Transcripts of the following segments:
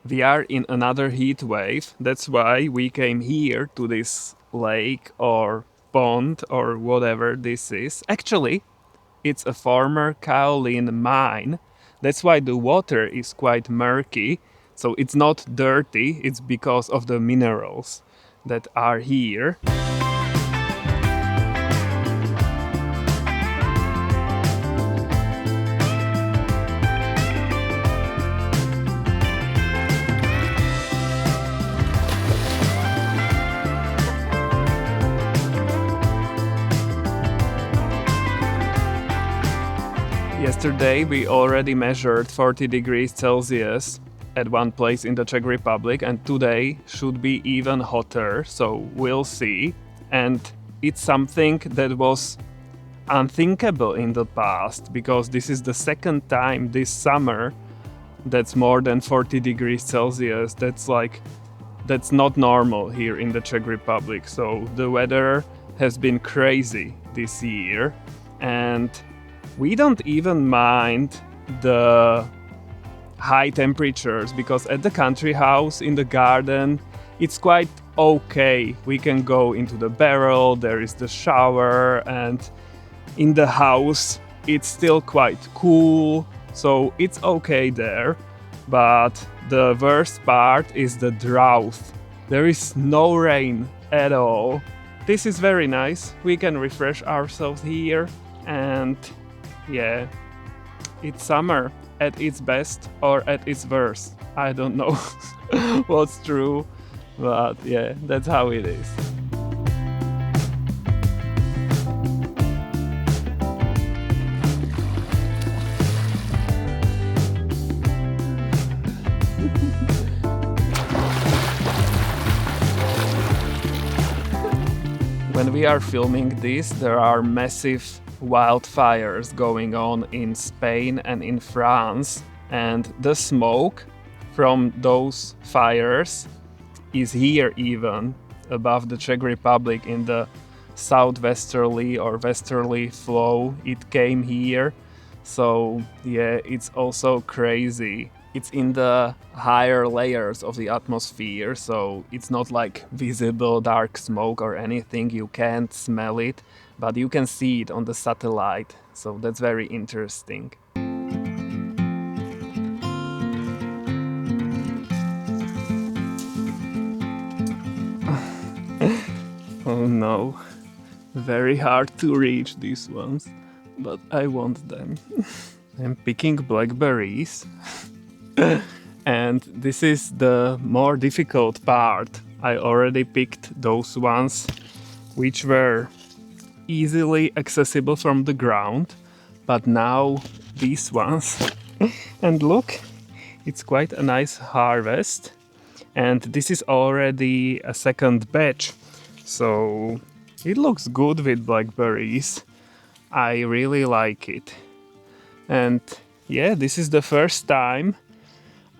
We are in another heat wave. That's why we came here to this lake or pond or whatever this is. Actually, it's a former kaolin mine. That's why the water is quite murky. So it's not dirty, it's because of the minerals that are here. Yesterday we already measured 40 degrees Celsius at one place in the Czech Republic, and today should be even hotter, so we'll see. And it's something that was unthinkable in the past, because this is the second time this summer that's more than 40 degrees Celsius. That's not normal here in the Czech Republic. So the weather has been crazy this year, and we don't even mind the high temperatures, because at the country house in the garden it's quite okay. We can go into the barrel, there is the shower, and in the house it's still quite cool, so it's okay there. But the worst part is the drought. There is no rain at all. This is very nice. We can refresh ourselves here, and yeah, it's summer at its best or at its worst. I don't know what's true, but yeah, that's how it is. When we are filming this, there are massive wildfires going on in Spain and in France, and the smoke from those fires is here even above the Czech Republic in the southwesterly or westerly flow. It came here, so yeah, it's also crazy. It's in the higher layers of the atmosphere, so it's not like visible dark smoke or anything. You can't smell it, but you can see it on the satellite, so that's very interesting. Oh no, very hard to reach these ones, but I want them. I'm picking blackberries. And this is the more difficult part. I already picked those ones which were easily accessible from the ground, but now these ones. And look, it's quite a nice harvest, and this is already a second batch, so it looks good with blackberries. I really like it. And yeah, this is the first time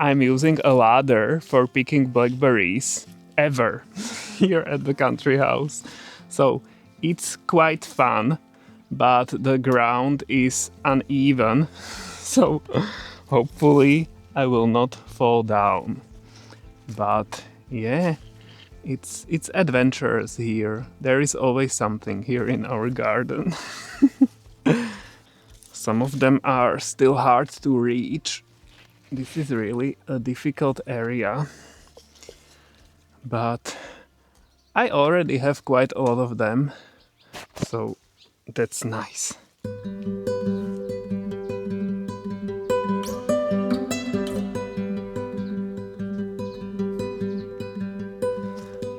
I'm using a ladder for picking blackberries ever here at the country house. So it's quite fun, but the ground is uneven, so hopefully I will not fall down. But yeah, it's adventurous here. There is always something here in our garden. Some of them are still hard to reach. This is really a difficult area, but I already have quite a lot of them, so that's nice.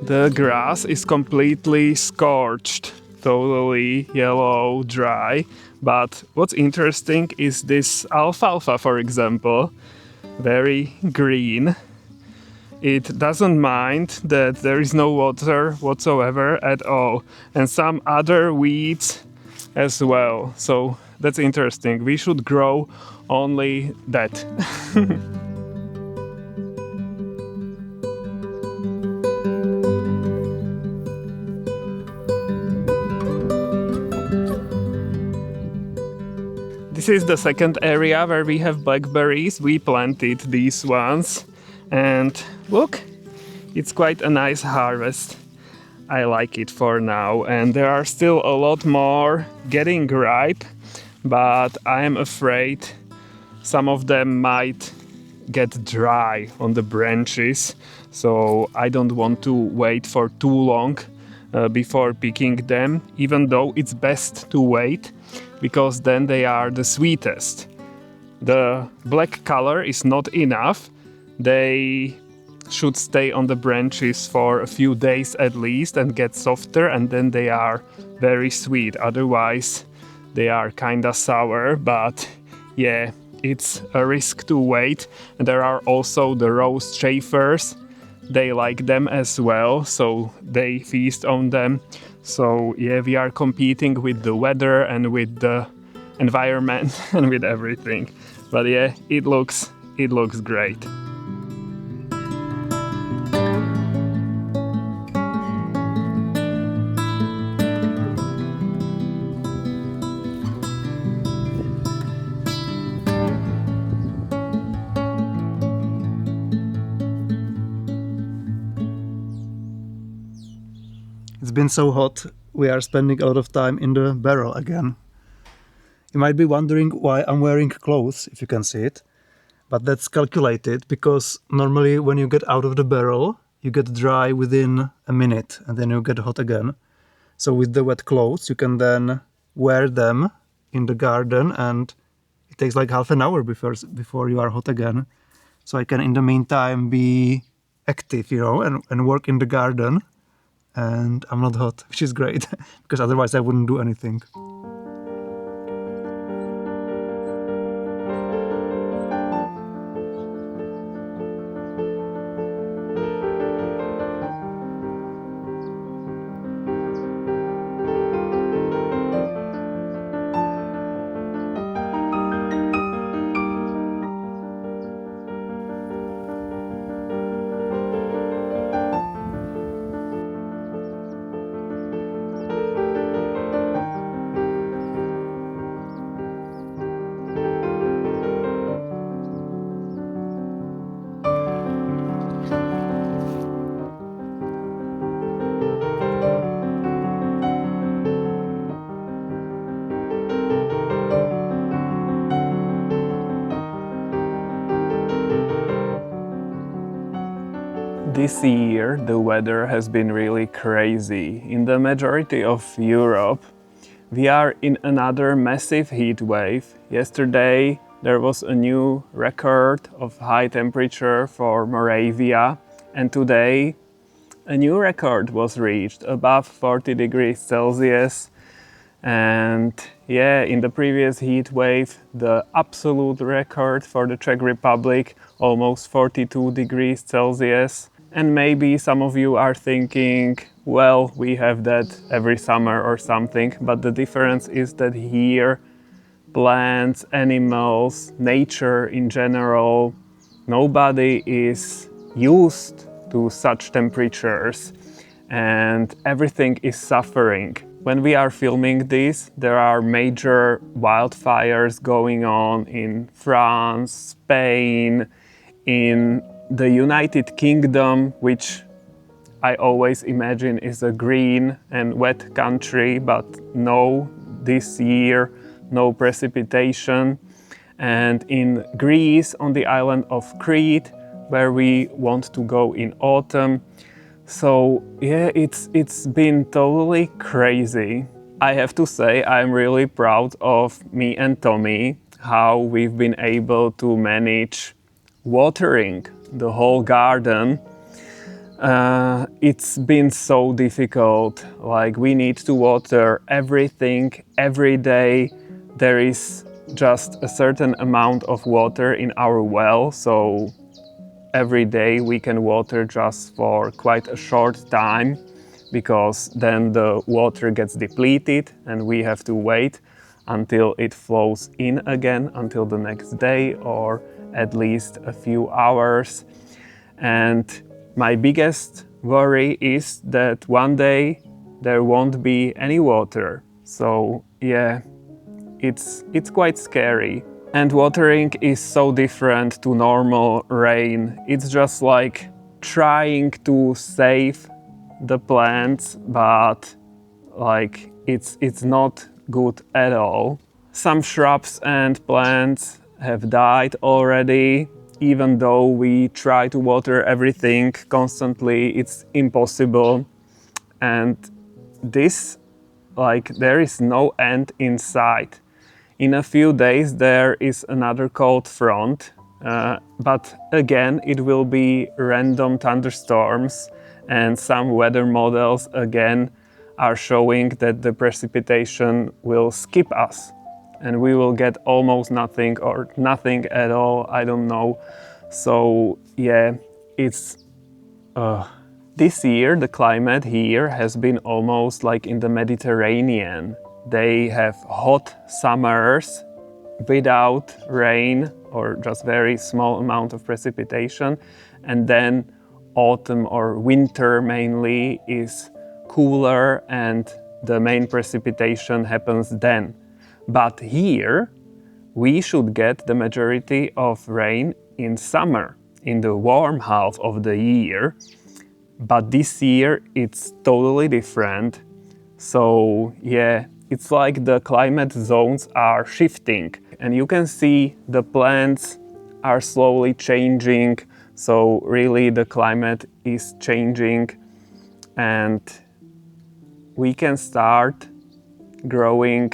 The grass is completely scorched, totally yellow, dry, but what's interesting is this alfalfa, for example. Very green. It doesn't mind that there is no water whatsoever at all, and some other weeds as well. So that's interesting. We should grow only that. This is the second area where we have blackberries. We planted these ones, And look, it's quite a nice harvest. I like it for now, and there are still a lot more getting ripe, but I am afraid some of them might get dry on the branches, so I don't want to wait for too long before picking them, even though it's best to wait because then they are the sweetest. The black color is not enough. They should stay on the branches for a few days at least and get softer, and then they are very sweet. Otherwise they are kinda sour, but yeah, it's a risk to wait. And there are also the rose chafers. They like them as well, so they feast on them. So yeah, we are competing with the weather and with the environment and with everything. But yeah, it looks great. It's been so hot, we are spending a lot of time in the barrel again. You might be wondering why I'm wearing clothes, if you can see it. But that's calculated because normally when you get out of the barrel, you get dry within a minute and then you get hot again. So with the wet clothes, you can then wear them in the garden and it takes like half an hour before you are hot again. So I can in the meantime be active, and work in the garden. And I'm not hot, which is great, because otherwise I wouldn't do anything. This year the weather has been really crazy. In the majority of Europe, we are in another massive heat wave. Yesterday there was a new record of high temperature for Moravia, and today a new record was reached above 40 degrees Celsius. And yeah, in the previous heat wave, the absolute record for the Czech Republic, almost 42 degrees Celsius. And maybe some of you are thinking, well, we have that every summer or something, but the difference is that here, plants, animals, nature in general, nobody is used to such temperatures and everything is suffering. When we are filming this, there are major wildfires going on in France, Spain, in the United Kingdom, which I always imagine is a green and wet country, but no, this year, no precipitation. And in Greece, on the island of Crete, where we want to go in autumn. So yeah, it's been totally crazy. I have to say I'm really proud of me and Tommy, how we've been able to manage watering the whole garden. It's been so difficult. Like, we need to water everything every day. There is just a certain amount of water in our well, so every day we can water just for quite a short time, because then the water gets depleted and we have to wait until it flows in again, until the next day, or at least a few hours. And my biggest worry is that one day there won't be any water. So yeah, it's quite scary. And watering is so different to normal rain. It's just like trying to save the plants, but like it's not good at all. Some shrubs and plants have died already. Even though we try to water everything constantly, it's impossible. And this, like, there is no end in sight. In a few days there is another cold front, but again it will be random thunderstorms, and some weather models again are showing that the precipitation will skip us and we will get almost nothing or nothing at all, I don't know. So yeah, it's this year the climate here has been almost like in the Mediterranean. They have hot summers without rain or just very small amount of precipitation, and then autumn or winter mainly is cooler and the main precipitation happens then. But here we should get the majority of rain in summer, in the warm half of the year. But this year it's totally different. So yeah, it's like the climate zones are shifting, and you can see the plants are slowly changing. So really the climate is changing, and we can start growing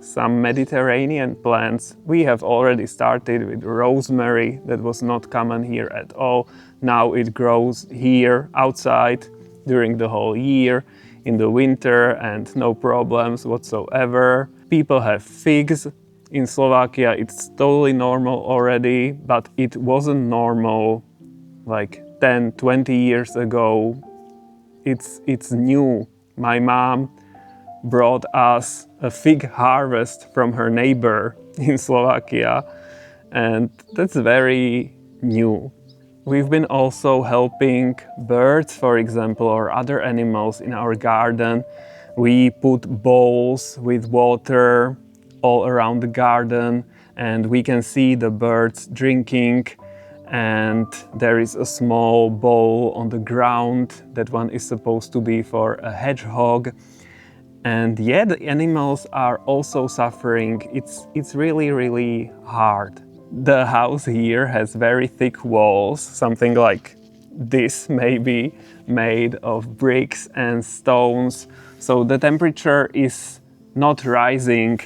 some Mediterranean plants. We have already started with rosemary that was not common here at all. Now it grows here outside during the whole year in the winter and no problems whatsoever. People have figs. In Slovakia it's totally normal already, but it wasn't normal like 10, 20 years ago. It's new. My mom brought us a fig harvest from her neighbor in Slovakia, and that's very new. We've been also helping birds, for example, or other animals in our garden. We put bowls with water all around the garden, and we can see the birds drinking. And there is a small bowl on the ground. That one is supposed to be for a hedgehog. And yeah, the animals are also suffering. It's really, really hard. The house here has very thick walls, something like this maybe, made of bricks and stones. So the temperature is not rising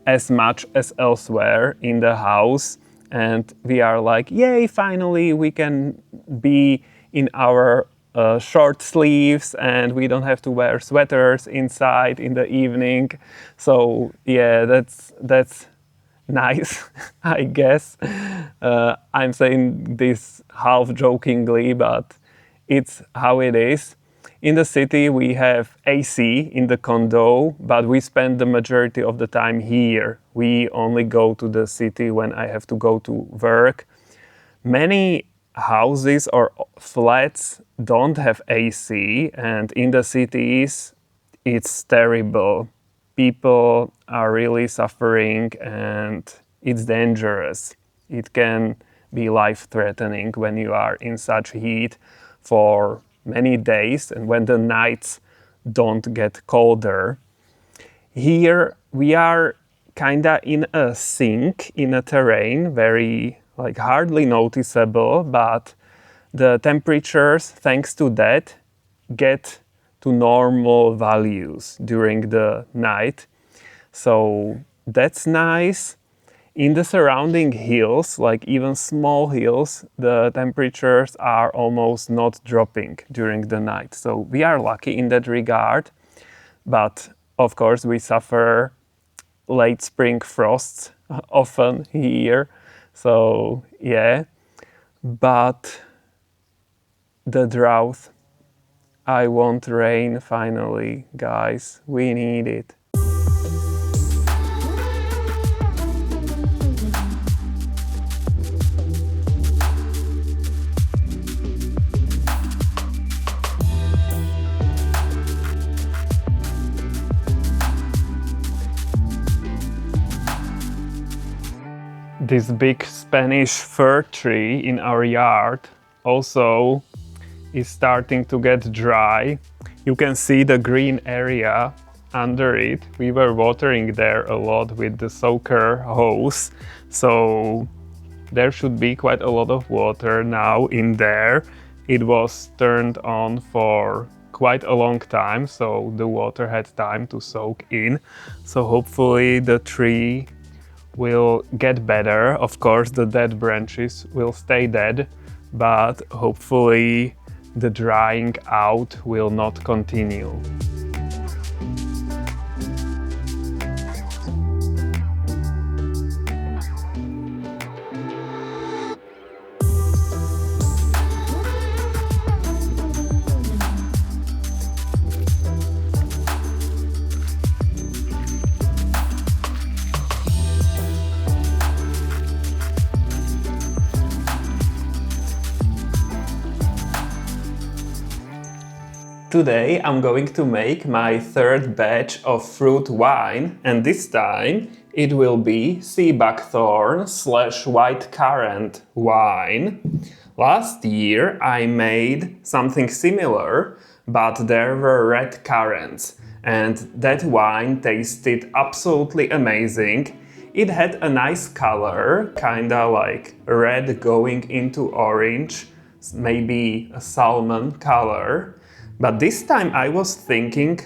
as much as elsewhere in the house. And we are like, yay, finally we can be in our short sleeves and we don't have to wear sweaters inside in the evening. So yeah, that's nice, I guess. I'm saying this half jokingly, but it's how it is. In the city we have AC in the condo, but we spend the majority of the time here. We only go to the city when I have to go to work. Many houses or flats don't have AC, and in the cities it's terrible. People are really suffering and it's dangerous. It can be life-threatening when you are in such heat for many days and when the nights don't get colder. Here we are kinda in a sink, in a terrain, very like hardly noticeable, but the temperatures, thanks to that, get to normal values during the night. So that's nice. In the surrounding hills, like even small hills, the temperatures are almost not dropping during the night. So we are lucky in that regard. But of course, we suffer late spring frosts often here. So yeah, but the drought, I want rain finally, guys. We need it. This big Spanish fir tree in our yard also is starting to get dry. You can see the green area under it. We were watering there a lot with the soaker hose, so there should be quite a lot of water now in there. It was turned on for quite a long time, so the water had time to soak in. So hopefully the tree will get better. Of course, the dead branches will stay dead, but hopefully the drying out will not continue. Today I'm going to make my third batch of fruit wine, and this time it will be sea buckthorn / white currant wine. Last year I made something similar, but there were red currants, and that wine tasted absolutely amazing. It had a nice color, kinda like red going into orange, maybe a salmon color. But this time I was thinking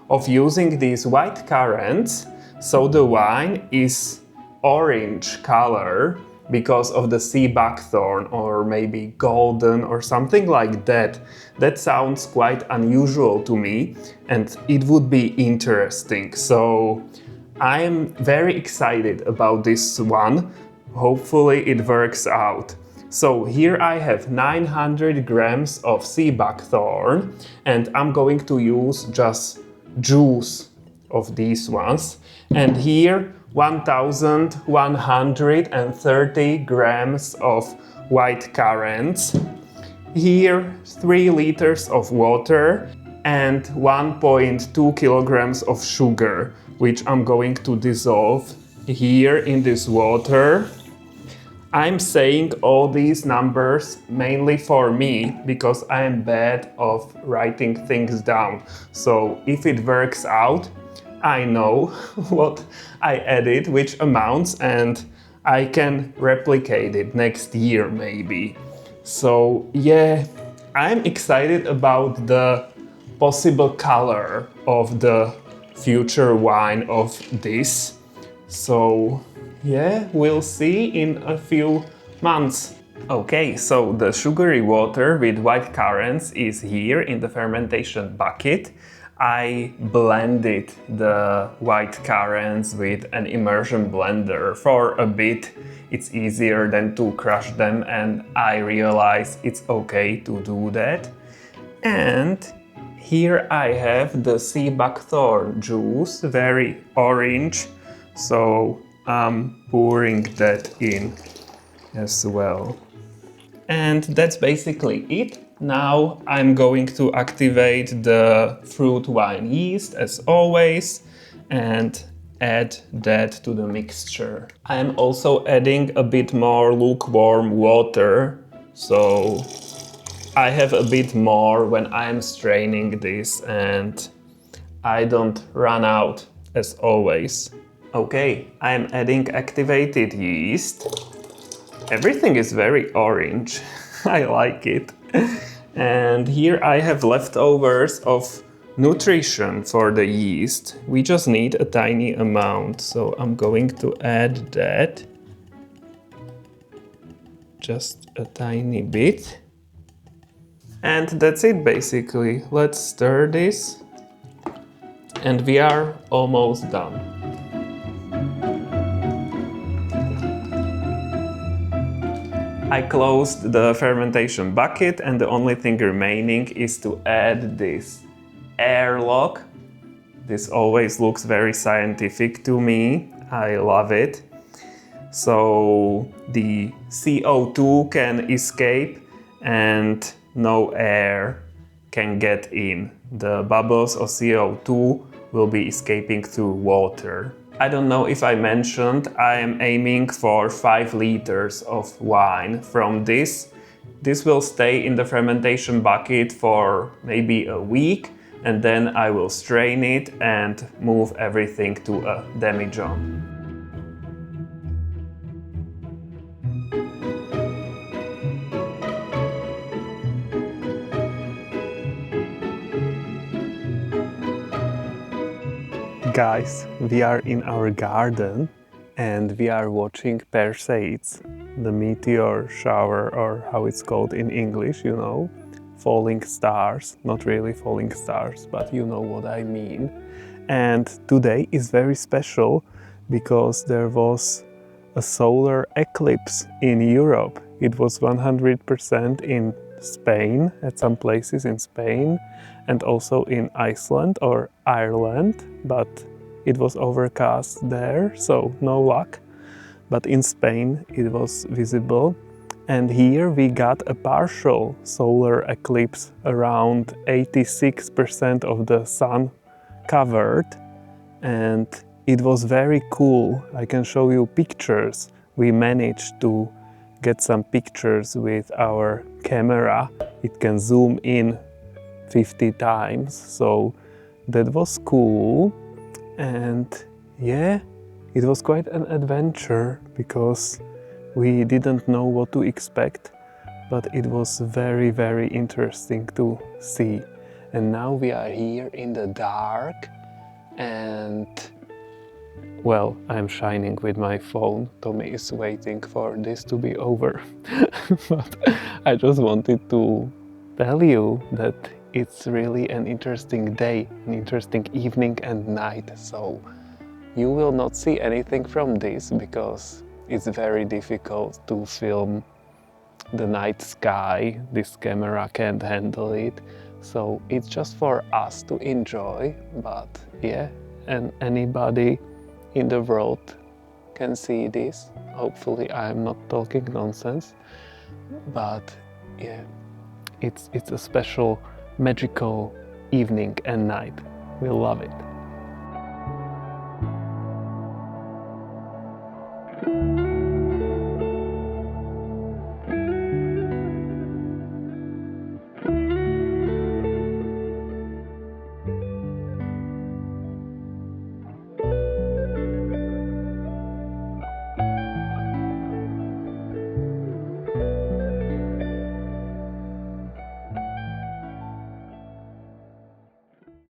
of using these white currants, so the wine is orange color because of the sea buckthorn, or maybe golden or something like that. That sounds quite unusual to me and it would be interesting. So I am very excited about this one. Hopefully it works out. So here I have 900 grams of sea buckthorn, and I'm going to use just juice of these ones. And here 1130 grams of white currants. Here 3 liters of water and 1.2 kilograms of sugar, which I'm going to dissolve here in this water. I'm saying all these numbers mainly for me because I am bad of writing things down. So if it works out, I know what I added, which amounts, and I can replicate it next year maybe. So yeah, I'm excited about the possible color of the future wine of this. So yeah, we'll see in a few months. Okay, so the sugary water with white currants is here in the fermentation bucket. I blended the white currants with an immersion blender for a bit. It's easier than to crush them, and I realize it's okay to do that. And here I have the sea buckthorn juice, very orange, so I'm pouring that in as well. And that's basically it. Now I'm going to activate the fruit wine yeast as always and add that to the mixture. I'm also adding a bit more lukewarm water, so I have a bit more when I'm straining this and I don't run out as always. Okay, I'm adding activated yeast. Everything is very orange. I like it. And here I have leftovers of nutrition for the yeast. We just need a tiny amount, so I'm going to add that. Just a tiny bit. And that's it basically. Let's stir this. And we are almost done. I closed the fermentation bucket, and the only thing remaining is to add this airlock. This always looks very scientific to me. I love it. So the CO2 can escape and no air can get in. The bubbles of CO2 will be escaping through water. I don't know if I mentioned, I am aiming for 5 liters of wine from this. This will stay in the fermentation bucket for maybe a week, and then I will strain it and move everything to a demijohn. Guys, we are in our garden and we are watching Perseids, the meteor shower, or how it's called in English, you know, falling stars, not really falling stars, but you know what I mean. And today is very special because there was a solar eclipse in Europe. It was 100% in Spain, at some places in Spain, and also in Iceland or Ireland, but it was overcast there, so no luck. But in Spain it was visible. And here we got a partial solar eclipse, around 86% of the sun covered, and it was very cool. I can show you pictures. We managed to get some pictures with our camera. It can zoom in 50 times, so that was cool. And yeah, it was quite an adventure because we didn't know what to expect, but it was very, very interesting to see. And now we are here in the dark, and well, I'm shining with my phone. Tommy is waiting for this to be over. But I just wanted to tell you that it's really an interesting day, an interesting evening and night. So you will not see anything from this because it's very difficult to film the night sky. This camera can't handle it. So it's just for us to enjoy. But yeah, and anybody in the world can see this. Hopefully I'm not talking nonsense, but yeah, it's a special magical evening and night. We love it.